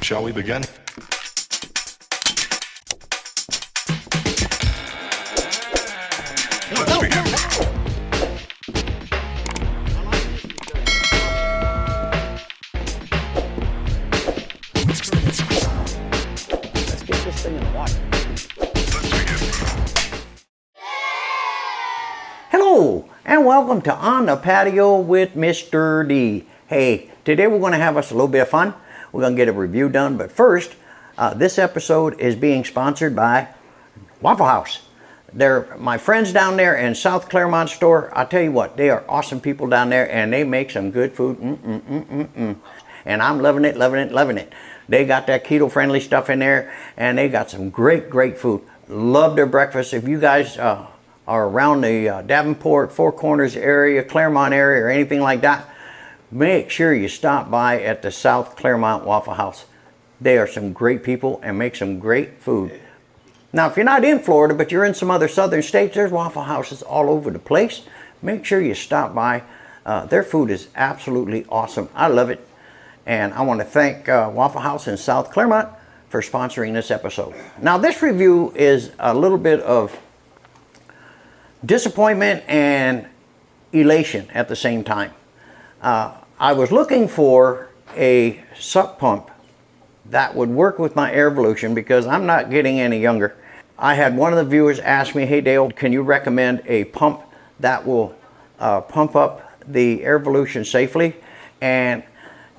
Shall we begin? Let's begin. Let's get this thing in the water. Let's begin. Hello, and welcome to On the Patio with Mr. D. Hey, today we're going to have us a little bit of fun. We're going to get a review done, but first, this episode is being sponsored by Waffle House. They're my friends down there in South Claremont store. I'll tell you what, they are awesome people down there, and they make some good food. And I'm loving it, loving it, loving it. They got that keto-friendly stuff in there, and they got some great, great food. Love their breakfast. If you guys are around the Davenport, Four Corners area, Claremont area, or anything like that, make sure you stop by at the South Claremont Waffle House. They are some great people and make some great food. Now, if you're not in Florida, but you're in some other southern states, there's Waffle Houses all over the place. Make sure you stop by. Their food is absolutely awesome. I love it. And I want to thank Waffle House in South Claremont for sponsoring this episode. Now, this review is a little bit of disappointment and elation at the same time. I was looking for a suck pump that would work with my Airvolution because I'm not getting any younger. I had one of the viewers ask me, hey Dale, can you recommend a pump that will pump up the Airvolution safely? And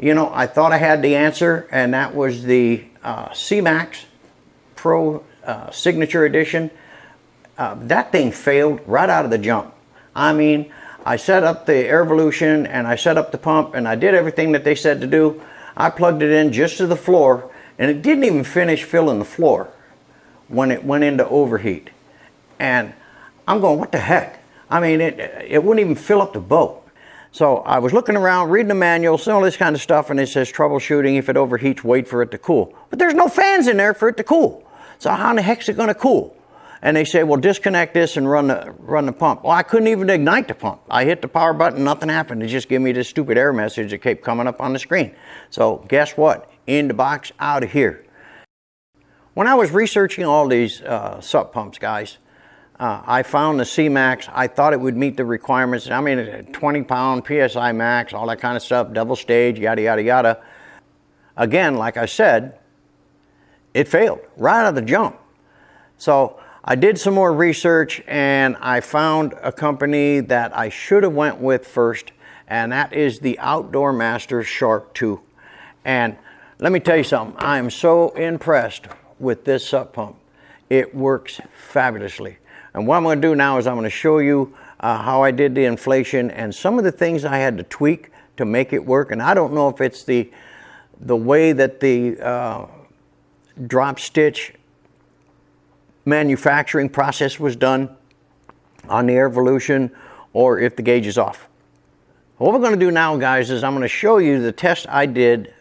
you know, I thought I had the answer, and that was the C-Max Pro Signature Edition. That thing failed right out of the jump. I mean, I set up the Airvolution and I set up the pump and I did everything that they said to do. I plugged it in just to the floor, and it didn't even finish filling the floor when it went into overheat. And I'm going, what the heck? I mean, it wouldn't even fill up the boat. So I was looking around, reading the manuals, all this kind of stuff, and it says troubleshooting, if it overheats, wait for it to cool. But there's no fans in there for it to cool. So how in the heck is it going to cool? And they say, well, disconnect this and run the pump. Well, I couldn't even ignite the pump. I hit the power button, nothing happened. It just gave me this stupid error message that kept coming up on the screen. So guess what? In the box, out of here. When I was researching all these sup pumps, guys, I found the C-Max. I thought it would meet the requirements. I mean, 20-pound PSI max, all that kind of stuff, double stage, yada, yada, yada. Again, like I said, it failed right out of the jump. So I did some more research, and I found a company that I should have went with first, and that is the Outdoor Master Shark 2. And let me tell you something. I am so impressed with this sup pump. It works fabulously. And what I'm going to do now is I'm going to show you how I did the inflation and some of the things I had to tweak to make it work. And I don't know if it's the way that the drop stitch manufacturing process was done on the Airvolution or if the gauge is off. What we're going to do now, guys, is I'm going to show you the test I did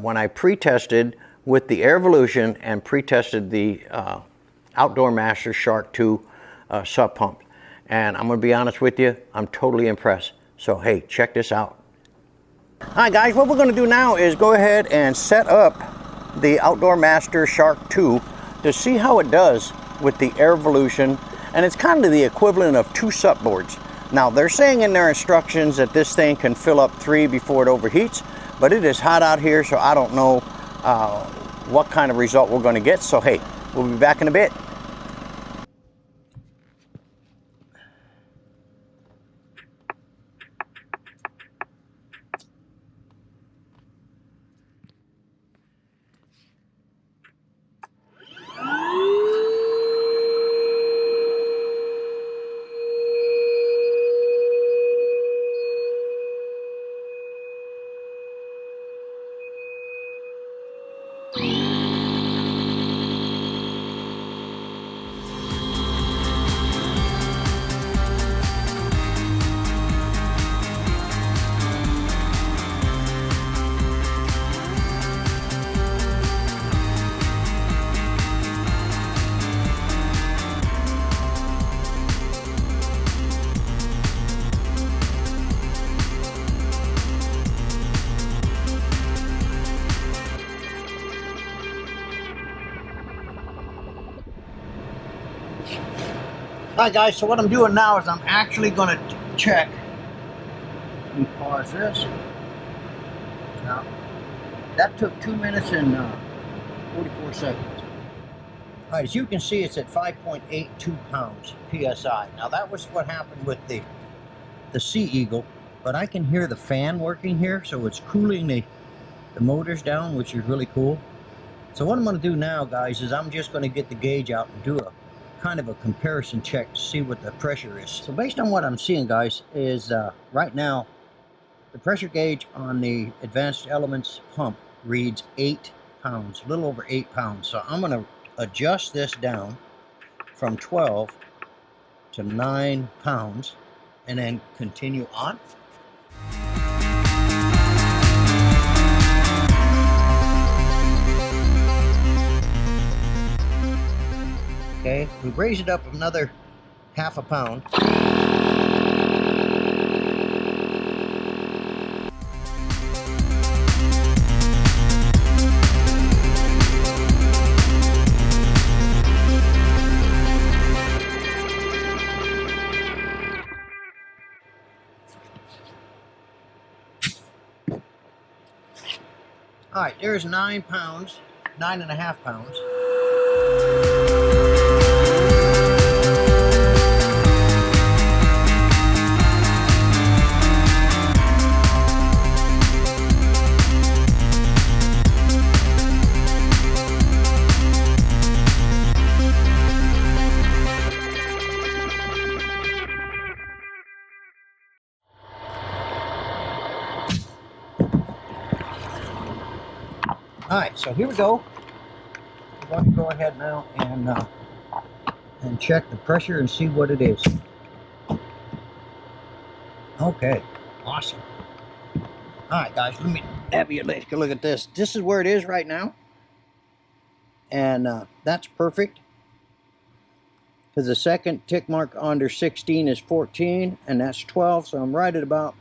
when I pre-tested with the Airvolution and pre-tested the Outdoor Master Shark 2 sup pump. And I'm going to be honest with you, I'm totally impressed. So hey, check this out. Hi guys, what we're going to do now is go ahead and set up the Outdoor Master Shark 2 to see how it does with the Airvolution. And it's kind of the equivalent of 2 sup boards. Now they're saying in their instructions that this thing can fill up 3 before it overheats, but it is hot out here, so I don't know what kind of result we're going to get. So hey, we'll be back in a bit. Alright guys, so what I'm doing now is I'm actually going to check. Let me pause this. Now, that took 2 minutes and 44 seconds. Alright, as you can see, it's at 5.82 pounds PSI. Now that was what happened with the Sea Eagle, but I can hear the fan working here, so it's cooling the motors down, which is really cool. So what I'm going to do now, guys, is I'm just going to get the gauge out and do a kind of a comparison check to see what the pressure is. So based on what I'm seeing, guys, is right now the pressure gauge on the Advanced Elements pump reads 8 pounds, a little over 8 pounds. So I'm going to adjust this down from 12 to 9 pounds and then continue on. Okay, we raise it up another half a pound. All right, there's 9 pounds, 9.5 pounds. All right, so here we go. We're going to go ahead now and check the pressure and see what it is. Okay, awesome. All right, guys, let me have you take a look at this. This is where it is right now, and that's perfect. Because the second tick mark under 16 is 14, and that's 12, so I'm right at about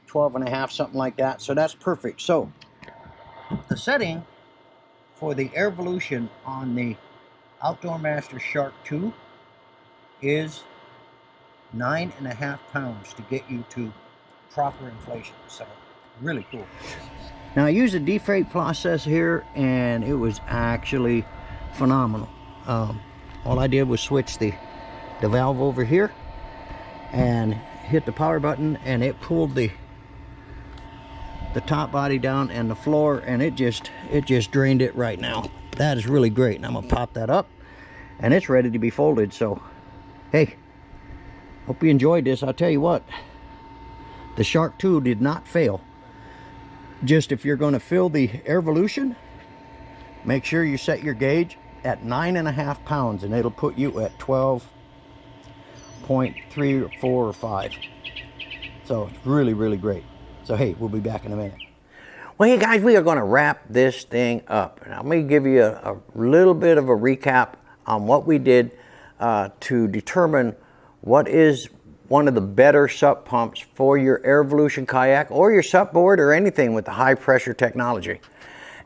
12.5, something like that. So that's perfect. So the setting for the Airvolution on the Outdoor Master Shark 2 is 9.5 pounds to get you to proper inflation. So really cool. Now I used a defrate process here, and it was actually phenomenal. All I did was switch the valve over here and hit the power button, and it pulled the top body down and the floor, and it just drained it right now. That is really great. And I'm gonna pop that up, and it's ready to be folded. So hey, hope you enjoyed this. I'll tell you what, the Shark 2 did not fail. Just if you're going to fill the Airvolution, make sure you set your gauge at 9.5 pounds, and it'll put you at 12.3 or 4 or 5. So it's really, really great. So hey, we'll be back in a minute. Well, hey guys, we are going to wrap this thing up. Now, let me give you a little bit of a recap on what we did to determine what is one of the better sup pumps for your Airvolution kayak or your sup board or anything with the high pressure technology.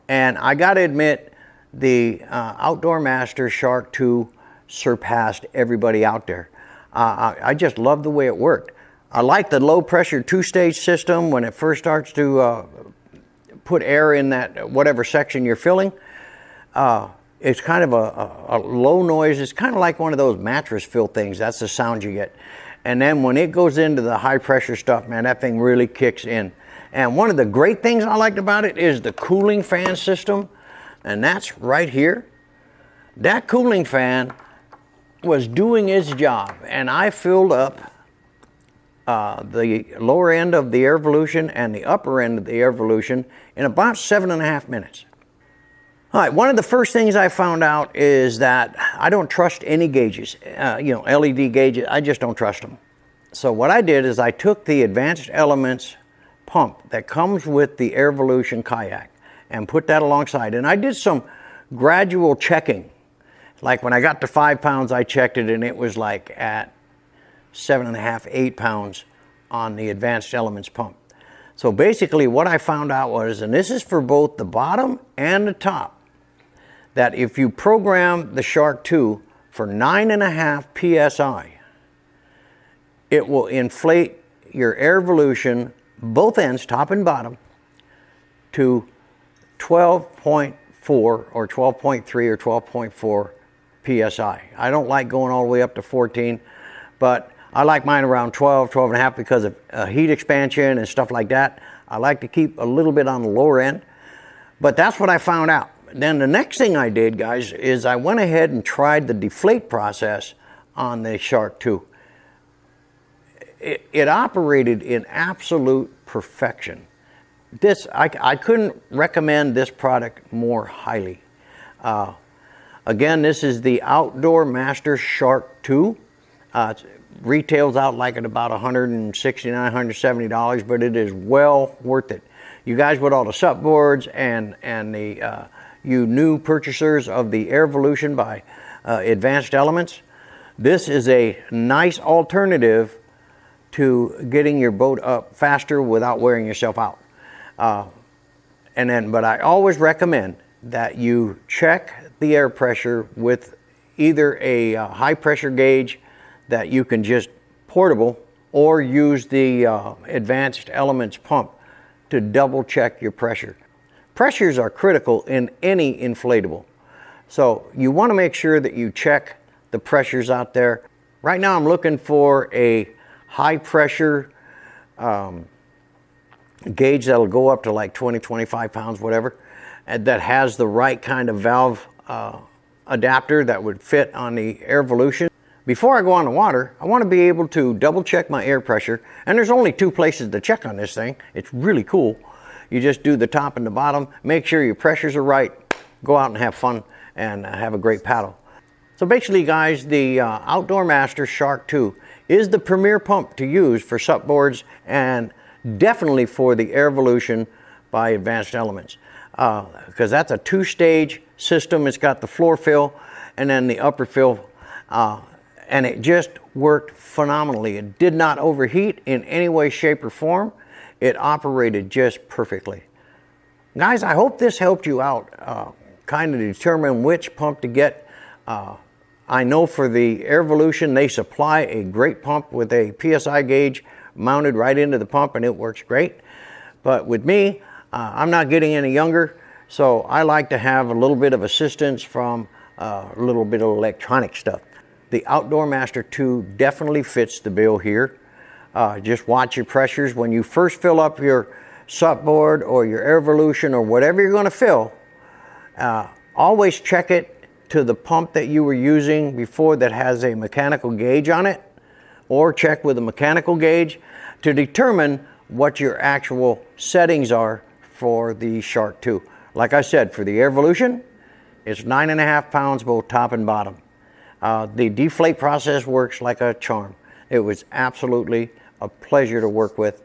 And I got to admit, the Outdoor Master Shark 2 surpassed everybody out there. I just love the way it worked. I like the low pressure 2-stage system when it first starts to put air in that whatever section you're filling. It's kind of a low noise. It's kind of like one of those mattress fill things. That's the sound you get. And then when it goes into the high pressure stuff, man, that thing really kicks in. And one of the great things I liked about it is the cooling fan system. And that's right here. That cooling fan was doing its job. And I filled up the lower end of the Airvolution and the upper end of the Airvolution in about 7.5 minutes. All right, one of the first things I found out is that I don't trust any gauges, LED gauges. I just don't trust them. So what I did is I took the Advanced Elements pump that comes with the Airvolution Kayak and put that alongside. And I did some gradual checking. Like when I got to 5 pounds, I checked it, and it was like at 7.5, 8 pounds on the Advanced Elements pump. So basically what I found out was, and this is for both the bottom and the top, that if you program the Shark 2 for 9.5 psi, it will inflate your Airvolution, both ends, top and bottom, to 12.4 or 12.3 or 12.4 psi. I don't like going all the way up to 14, but I like mine around 12, 12.5 because of heat expansion and stuff like that. I like to keep a little bit on the lower end, but that's what I found out. Then the next thing I did, guys, is I went ahead and tried the deflate process on the Shark 2. It operated in absolute perfection. I couldn't recommend this product more highly. Again, this is the Outdoor Master Shark 2. It retails out like at about $169, $170, but it is well worth it. You guys with all the sup boards and the you new purchasers of the Airvolution by Advanced Elements, this is a nice alternative to getting your boat up faster without wearing yourself out. But I always recommend that you check the air pressure with either a high pressure gauge that you can just portable, or use the Advanced Elements pump to double check your pressure. Pressures are critical in any inflatable, so you want to make sure that you check the pressures out there. Right now I'm looking for a high pressure gauge that'll go up to like 20, 25 pounds, whatever, and that has the right kind of valve adapter that would fit on the Airvolution. Before I go on the water, I want to be able to double check my air pressure, and there's only 2 places to check on this thing. It's really cool. You just do the top and the bottom, make sure your pressures are right, go out and have fun and have a great paddle. So basically, guys, the Outdoor Master Shark 2 is the premier pump to use for sup boards, and definitely for the Airvolution by Advanced Elements, because that's a 2-stage system. It's got the floor fill and then the upper fill, and it just worked phenomenally. It did not overheat in any way, shape, or form. It operated just perfectly. Guys, I hope this helped you out, kind of determine which pump to get. I know for the Airvolution, they supply a great pump with a PSI gauge mounted right into the pump, and it works great. But with me, I'm not getting any younger, so I like to have a little bit of assistance from a little bit of electronic stuff. The Outdoor Master 2 definitely fits the bill here. Just watch your pressures. When you first fill up your sup board or your Airvolution or whatever you're going to fill, always check it to the pump that you were using before that has a mechanical gauge on it, or check with a mechanical gauge to determine what your actual settings are for the Shark 2. Like I said, for the Airvolution, it's 9.5 pounds both top and bottom. The deflate process works like a charm. It was absolutely a pleasure to work with.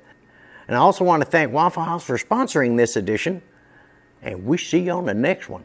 And I also want to thank Waffle House for sponsoring this edition, and we see you on the next one.